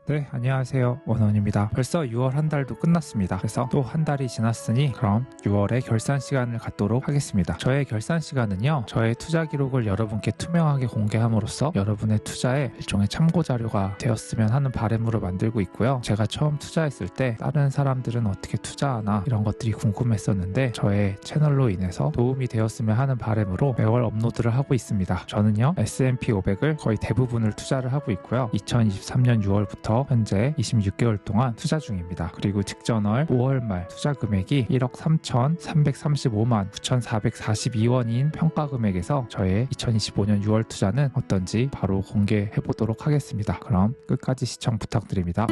네, 안녕하세요. 원원입니다. 벌써 6월 한 달도 끝났습니다. 그래서 또 한 달이 지났으니 그럼 6월에 결산 시간을 갖도록 하겠습니다. 저의 결산 시간은요, 저의 투자 기록을 여러분께 투명하게 공개함으로써 여러분의 투자에 일종의 참고 자료가 되었으면 하는 바람으로 만들고 있고요. 제가 처음 투자했을 때 다른 사람들은 어떻게 투자하나 이런 것들이 궁금했었는데 저의 채널로 인해서 도움이 되었으면 하는 바람으로 매월 업로드를 하고 있습니다. 저는요, S&P 500을 거의 대부분을 투자를 하고 있고요. 2023년 6월부터 현재 26개월 동안 투자 중입니다. 그리고 직전월 5월 말 투자 금액이 1억 3,335만 9,442원인 평가 금액에서 저의 2025년 6월 투자는 어떤지 바로 공개해 보도록 하겠습니다. 그럼 끝까지 시청 부탁드립니다.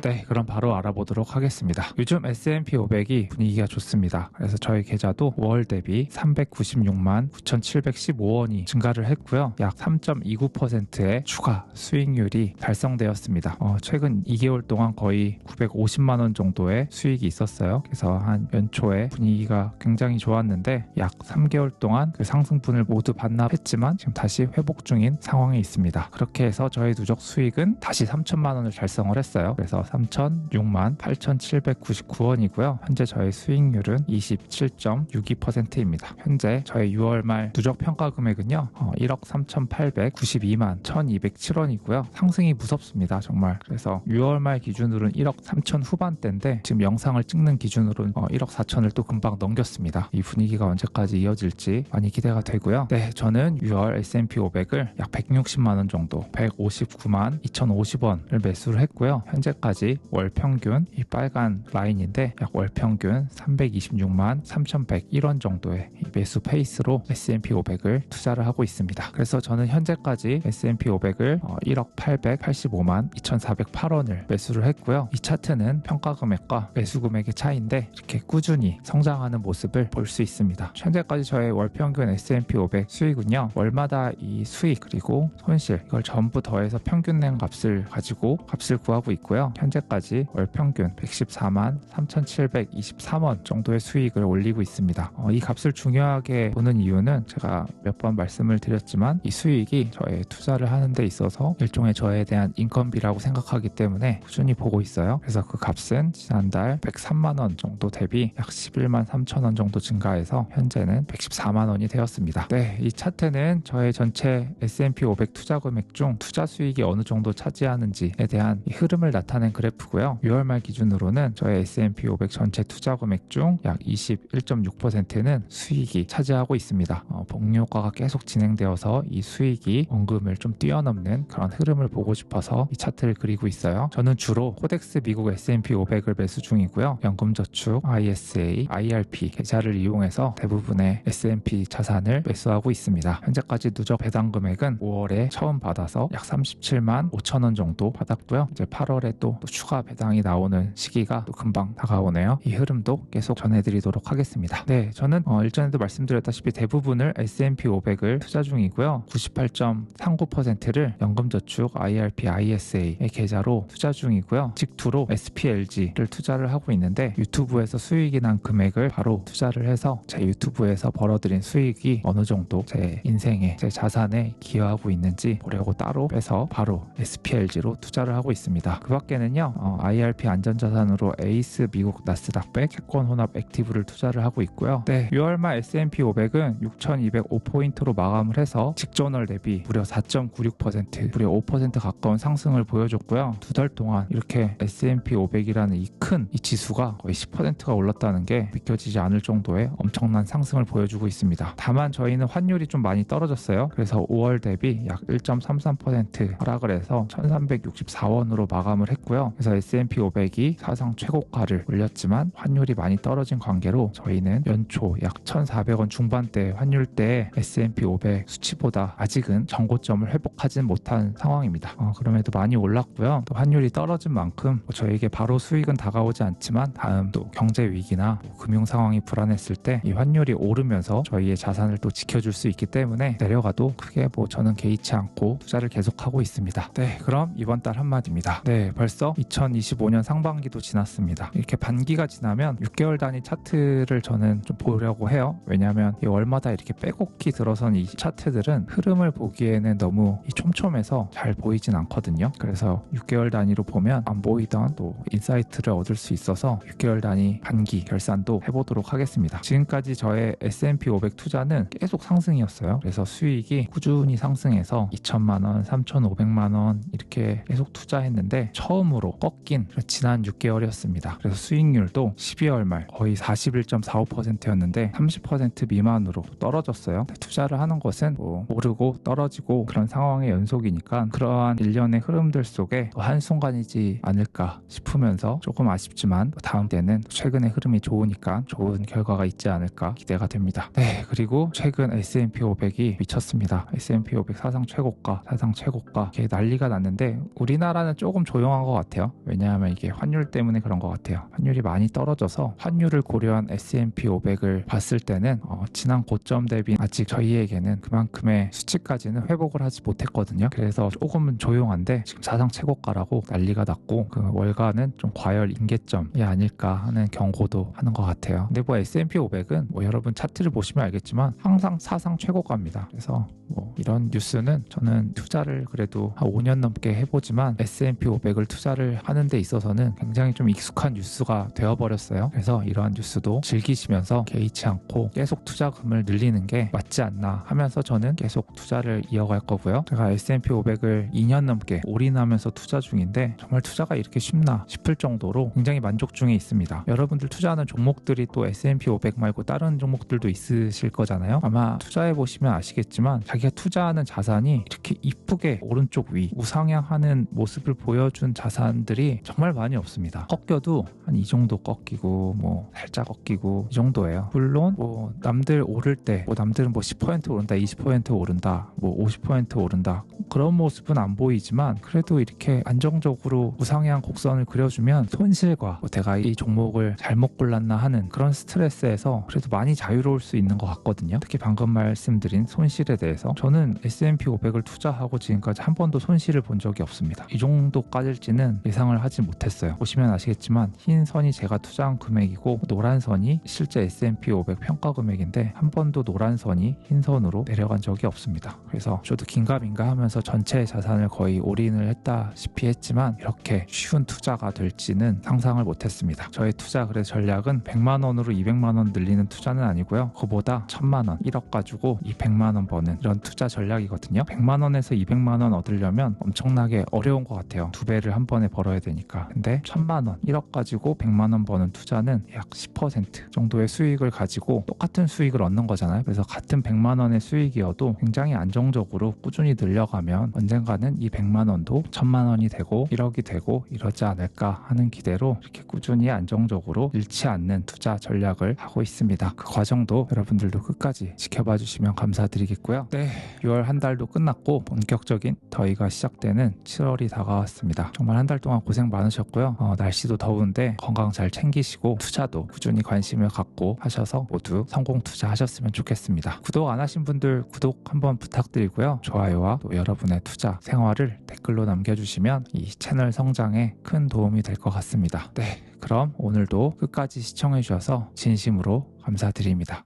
네, 그럼 바로 알아보도록 하겠습니다. 요즘 S&P 500이 분위기가 좋습니다. 그래서 저희 계좌도 5월 대비 396만 9,715원이 증가를 했고요. 약 3.29%의 추가 수익률이 달성되었습니다. 최근 2개월 동안 거의 950만 원 정도의 수익이 있었어요. 그래서 한 연초에 분위기가 굉장히 좋았는데 약 3개월 동안 그 상승분을 모두 반납했지만 지금 다시 회복 중인 상황에 있습니다. 그렇게 해서 저의 누적 수익은 다시 3천만 원을 달성을 했어요. 그래서 3,006만 8,799원이고요. 현재 저의 수익률은 27.62%입니다. 현재 저의 6월 말 누적 평가 금액은요, 1억 3,892만 1,207원이고요. 상승이 무섭습니다, 정말. 그래서 6월 말 기준으로는 1억 3천 후반대인데 지금 영상을 찍는 기준으로는 1억 4천을 또 금방 넘겼습니다. 이 분위기가 언제까지 이어질지 많이 기대가 되고요. 네, 저는 6월 S&P 500을 약 160만 원 정도, 159만 2,050원을 매수를 했고요. 현재까지 월 평균, 이 빨간 라인인데 약 월 평균 326만 3,101원 정도의 매수 페이스로 S&P 500을 투자를 하고 있습니다. 그래서 저는 현재까지 S&P 500을 1억 885만 2,408원을 매수를 했고요. 이 차트는 평가 금액과 매수 금액의 차이인데 이렇게 꾸준히 성장하는 모습을 볼 수 있습니다. 현재까지 저의 월 평균 S&P 500 수익은요, 월마다 이 수익 그리고 손실 이걸 전부 더해서 평균 낸 값을 가지고 값을 구하고 있고요. 현재까지 월 평균 114만 3,723원 정도의 수익을 올리고 있습니다. 이 값을 중요하게 보는 이유는 제가 몇 번 말씀을 드렸지만 이 수익이 저의 투자를 하는 데 있어서 일종의 저에 대한 인건비라고 생각하기 때문에 꾸준히 보고 있어요. 그래서 그 값은 지난달 103만 원 정도 대비 약 11만 3천 원 정도 증가해서 현재는 114만 원이 되었습니다. 네, 이 차트는 저의 전체 S&P 500 투자 금액 중 투자 수익이 어느 정도 차지하는지에 대한 이 흐름을 나타낸 그래프고요. 6월 말 기준으로는 저의 S&P 500 전체 투자 금액 중 약 21.6%는 수익이 차지하고 있습니다. 복리효과가 계속 진행되어서 이 수익이 원금을 좀 뛰어넘는 그런 흐름을 보고 싶어서 이 차트를 그리고 있어요. 저는 주로 코덱스 미국 S&P 500을 매수 중이고요. 연금저축, ISA, IRP 계좌를 이용해서 대부분의 S&P 자산을 매수하고 있습니다. 현재까지 누적 배당 금액은 5월에 처음 받아서 약 37만 5천 원 정도 받았고요. 이제 8월에 또 추가 배당이 나오는 시기가 또 금방 다가오네요. 이 흐름도 계속 전해드리도록 하겠습니다. 네, 저는 일전에도 말씀드렸다시피 대부분을 S&P 500을 투자 중이고요. 98.39%를 연금저축, IRP, ISA의 계좌로 투자 중이고요. 직투로 SPLG를 투자를 하고 있는데 유튜브에서 수익이 난 금액을 바로 투자를 해서 제 유튜브에서 벌어들인 수익이 어느 정도 제 인생에, 제 자산에 기여하고 있는지 보려고 따로 빼서 바로 SPLG로 투자를 하고 있습니다. 그 밖에는요, IRP 안전자산으로 에이스 미국 나스닥백 채권 혼합 액티브를 투자를 하고 있고요. 네, 6월 말 S&P 500은 6,205포인트로 마감을 해서 직전월 대비 무려 4.96%, 무려 5% 가까운 상승을 보여줬고요. 두 달 동안 이렇게 S&P 500이라는 이 큰 이 지수가 거의 10%가 올랐다는 게 믿겨지지 않을 정도의 엄청난 상승을 보여주고 있습니다. 다만 저희는 환율이 좀 많이 떨어졌어요. 그래서 5월 대비 약 1.33% 하락을 해서 1,364원으로 마감을 했고요. 그래서 S&P 500이 사상 최고가를 올렸지만 환율이 많이 떨어진 관계로 저희는 연초 약 1,400원 중반대 환율대의 S&P 500 수치보다 아직은 정고점을 회복하진 못한 상황입니다. 그럼에도 많이 올랐고요. 또 환율이 떨어진 만큼 저에게 바로 수익은 다가오지 않지만 다음 또 경제 위기나 금융 상황이 불안했을 때 이 환율이 오르면서 저희의 자산을 또 지켜줄 수 있기 때문에 내려가도 크게 저는 개의치 않고 투자를 계속하고 있습니다. 네, 그럼 이번 달 한마디입니다. 네, 벌써 벌써 2025년 상반기도 지났습니다. 이렇게 반기가 지나면 6개월 단위 차트를 저는 좀 보려고 해요. 왜냐하면 이 월마다 이렇게 빼곡히 들어선 이 차트들은 흐름을 보기에는 너무 촘촘해서 잘 보이진 않거든요. 그래서 6개월 단위로 보면 안 보이던 또 인사이트를 얻을 수 있어서 6개월 단위 반기 결산도 해보도록 하겠습니다. 지금까지 저의 S&P 500 투자는 계속 상승이었어요. 그래서 수익이 꾸준히 상승해서 2천만 원, 3,500만 원 이렇게 계속 투자했는데 처음으로 꺾인 지난 6개월이었습니다. 그래서 수익률도 12월 말 거의 41.45%였는데 30% 미만으로 떨어졌어요. 투자를 하는 것은 뭐 오르고 떨어지고 그런 상황의 연속이니까 그러한 일련의 흐름들 속에 한순간이지 않을까 싶으면서 조금 아쉽지만 다음 때는 최근의 흐름이 좋으니까 좋은 결과가 있지 않을까 기대가 됩니다. 네, 그리고 최근 S&P 500이 미쳤습니다. S&P 500 사상 최고가 이렇게 난리가 났는데 우리나라는 조금 조용한 것 같아요. 왜냐하면 이게 환율 때문에 그런 것 같아요. 환율이 많이 떨어져서 환율을 고려한 S&P 500을 봤을 때는 지난 고점 대비 아직 저희에게는 그만큼의 수치까지는 회복을 하지 못했거든요. 그래서 조금은 조용한데 지금 사상 최고가라고 난리가 났고 그 월가는 좀 과열 임계점이 아닐까 하는 경고도 하는 것 같아요. 근데 뭐 S&P 500은 뭐 여러분 차트를 보시면 알겠지만 항상 사상 최고가입니다. 그래서 뭐 이런 뉴스는 저는 투자를 그래도 한 5년 넘게 해보지만 S&P 500을 투자를 하는 데 있어서는 굉장히 좀 익숙한 뉴스가 되어버렸어요. 그래서 이러한 뉴스도 즐기시면서 개의치 않고 계속 투자금을 늘리는 게 맞지 않나 하면서 저는 계속 투자를 이어갈 거고요. 제가 S&P 500을 2년 넘게 올인하면서 투자 중인데 정말 투자가 이렇게 쉽나 싶을 정도로 굉장히 만족 중에 있습니다. 여러분들 투자하는 종목들이 또 S&P 500 말고 다른 종목들도 있으실 거잖아요. 아마 투자해보시면 아시겠지만 자기가 투자하는 자산이 이렇게 이쁘게 오른쪽 위 우상향하는 모습을 보여준 자산들이 정말 많이 없습니다. 꺾여도 한 이 정도 꺾이고 뭐 살짝 꺾이고 이 정도예요. 물론 뭐 남들 오를 때 뭐 남들은 뭐 10% 오른다 20% 오른다 뭐 50% 오른다 그런 모습은 안 보이지만 그래도 이렇게 안정적으로 우상향 곡선을 그려주면 손실과 뭐 내가 이 종목을 잘못 골랐나 하는 그런 스트레스에서 그래도 많이 자유로울 수 있는 것 같거든요. 특히 방금 말씀드린 손실에 대해서 저는 S&P 500을 투자하고 지금까지 한 번도 손실을 본 적이 없습니다. 이 정도까지일지는 예상을 하지 못했어요. 보시면 아시겠지만 흰 선이 제가 투자한 금액이고 노란 선이 실제 S&P 500 평가 금액인데 한 번도 노란 선이 흰 선으로 내려간 적이 없습니다. 그래서 저도 긴가민가 하면서 전체 자산을 거의 올인을 했다시피 했지만 이렇게 쉬운 투자가 될지는 상상을 못했습니다. 저의 투자 그래서 전략은 100만 원으로 200만 원 늘리는 투자는 아니고요. 그보다 1000만 원, 1억 가지고 이 100만 원 버는 이런 투자 전략이거든요. 100만 원에서 200만 원 얻으려면 엄청나게 어려운 것 같아요. 두 배를 한 번에 벌어야 되니까. 근데 1000만 원, 1억 가지고 100만 원 버는 투자는 약 10% 정도의 수익을 가지고 똑같은 수익을 얻는 거잖아요. 그래서 같은 100만 원의 수익이어도 굉장히 안정적으로 꾸준히 늘려가면 언젠가는 이 100만 원도 1000만 원이 되고 1억이 되고 이러지 않을까 하는 기대로 이렇게 꾸준히 안정적으로 잃지 않는 투자 전략을 하고 있습니다. 그 과정도 여러분들도 끝까지 지켜봐 주시면 감사드리겠고요. 네, 6월 한 달도 끝났고 본격적인 더위가 시작되는 7월이 다가왔습니다. 정말 한 달 동안 고생 많으셨고요. 날씨도 더운데 건강 잘 챙기시고 투자도 꾸준히 관심을 갖고 하셔서 모두 성공 투자하셨으면 좋겠습니다. 구독 안 하신 분들 구독 한번 부탁드리고요. 좋아요와 또 여러분의 투자 생활을 댓글로 남겨주시면 이 채널 성장에 큰 도움이 될 것 같습니다. 네, 그럼 오늘도 끝까지 시청해 주셔서 진심으로 감사드립니다.